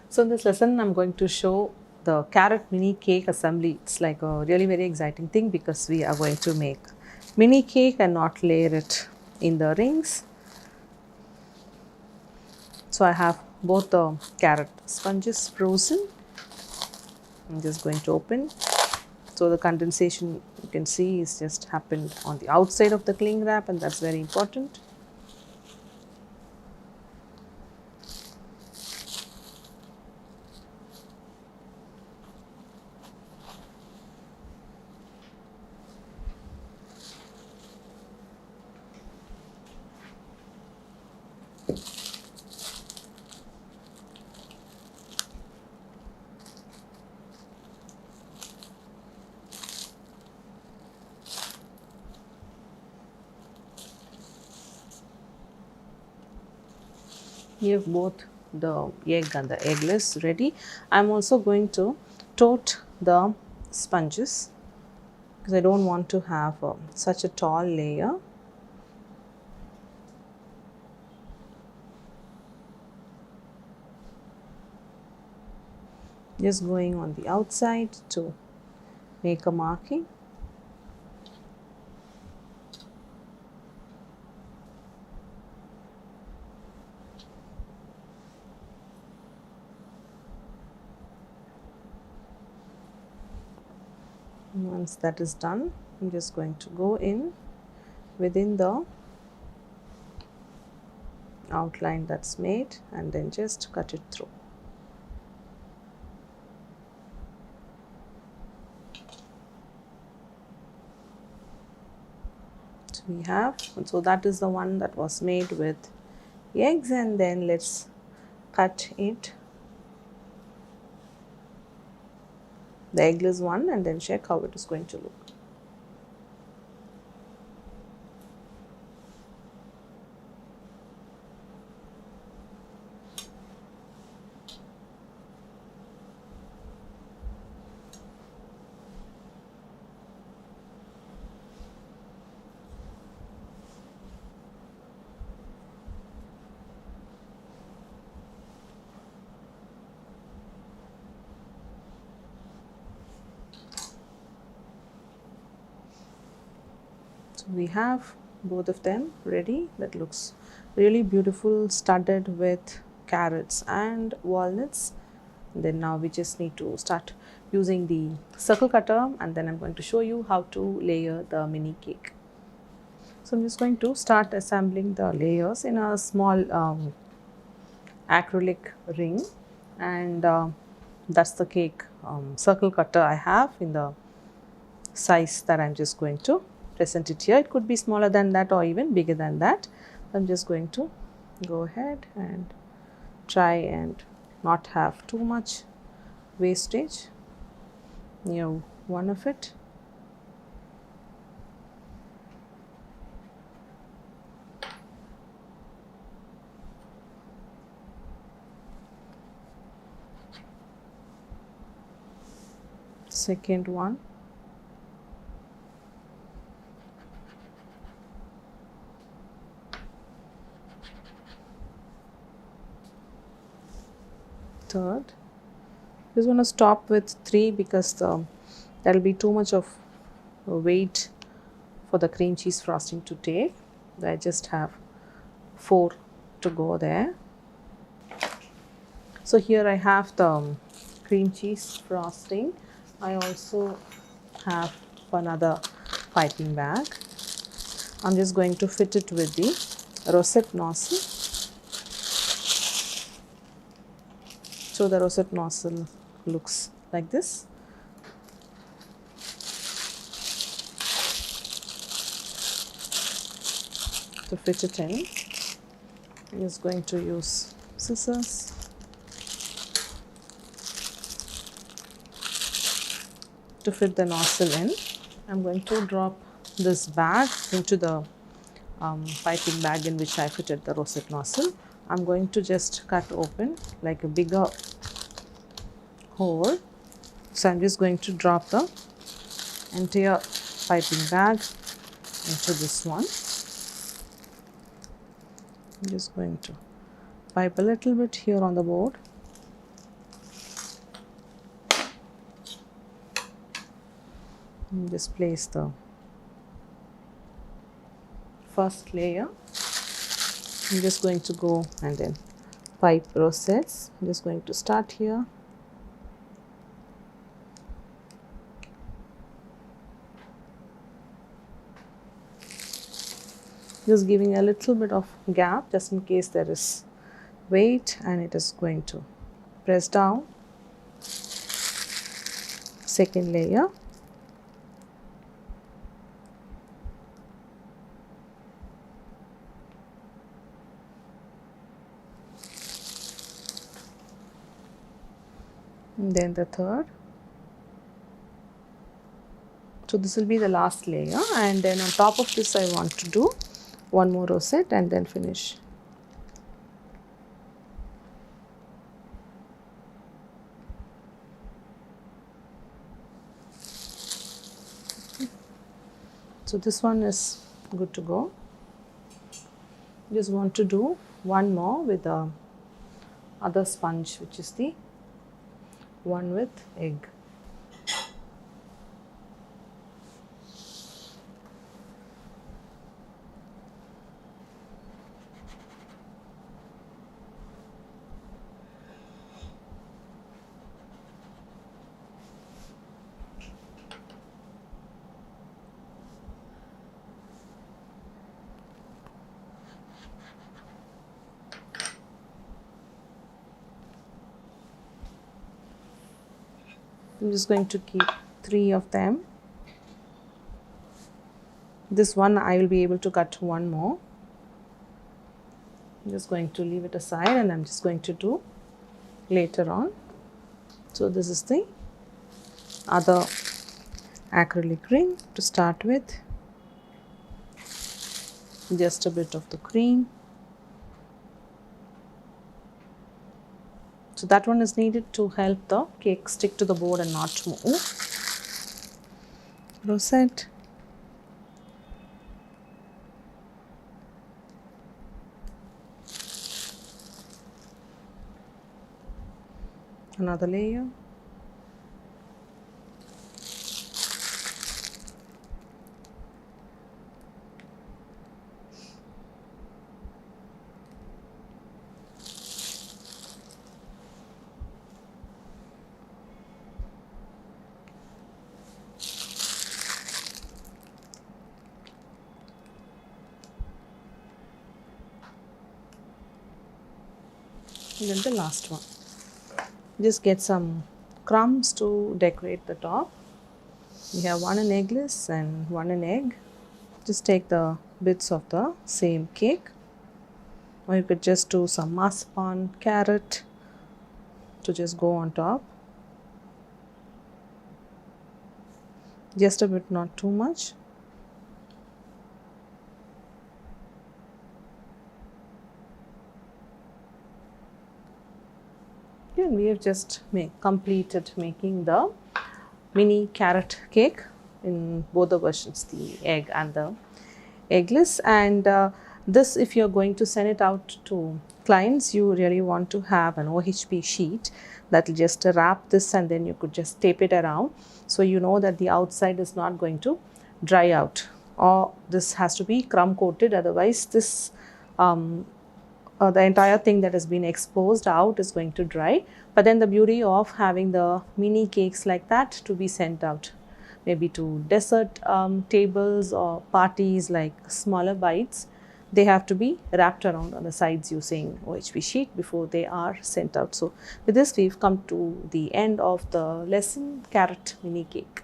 So in this lesson, I'm going to show the carrot mini cake assembly. It's like a really very exciting thing because we are going to make mini cake and not layer it in the rings. So I have both the carrot sponges frozen. I'm just going to open. So the condensation you can see is just happened on the outside of the cling wrap, and that's very important. We have both the egg and the eggless ready. I'm also going to tote the sponges because I don't want to have such a tall layer. Just going on the outside to make a marking. Once that is done, I'm just going to go in within the outline that's made and then just cut it through. So we have, so that is the one that was made with eggs, and then let's cut it, the eggless one, and then check how it is going to look. So we have both of them ready. That looks really beautiful, studded with carrots and walnuts. And then now we just need to start using the circle cutter, and then I'm going to show you how to layer the mini cake. So I'm just going to start assembling the layers in a small acrylic ring, and that's the cake circle cutter I have in the size that I'm just going to present it here. It could be smaller than that or even bigger than that. I'm just going to go ahead and try and not have too much wastage near one of it. Second one. Third. Just want to stop with 3 because there will be too much of weight for the cream cheese frosting to take. I just have 4 to go there. So here I have the cream cheese frosting. I also have another piping bag. I'm just going to fit it with the rosette nozzle. So the rosette nozzle looks like this. To fit it in, I'm just going to use scissors. To fit the nozzle in, I'm going to drop this bag into the piping bag in which I fitted the rosette nozzle. I'm going to just cut open like a bigger hole. So I'm just going to drop the entire piping bag into this one. I'm just going to pipe a little bit here on the board. Just place the first layer. I'm just going to go and then pipe rosettes. I'm just going to start here. Just giving a little bit of gap just in case there is weight, and it is going to press down. Second layer. And then the third. So this will be the last layer, and then on top of this I want to do one more rosette and then finish. So this one is good to go. Just want to do one more with the other sponge, which is the one with egg. I'm just going to keep 3 of them. This one I will be able to cut one more. I'm just going to leave it aside, and I'm just going to do later on. So this is the other acrylic ring to start with. Just a bit of the cream. So that one is needed to help the cake stick to the board and not move. Rosette. Another layer. And then the last one. Just get some crumbs to decorate the top. We have one in eggless and one in egg. Just take the bits of the same cake, or you could just do some marzipan, carrot to just go on top. Just a bit, not too much. And we have just completed making the mini carrot cake in both the versions, the egg and the eggless. And this, if you're going to send it out to clients, you really want to have an OHP sheet that will just wrap this, and then you could just tape it around, so you know that the outside is not going to dry out, or this has to be crumb coated, otherwise this the entire thing that has been exposed out is going to dry. But then the beauty of having the mini cakes like that to be sent out, maybe to dessert tables or parties, like smaller bites, they have to be wrapped around on the sides using OHP sheet before they are sent out. So with this, we've come to the end of the lesson, carrot mini cake.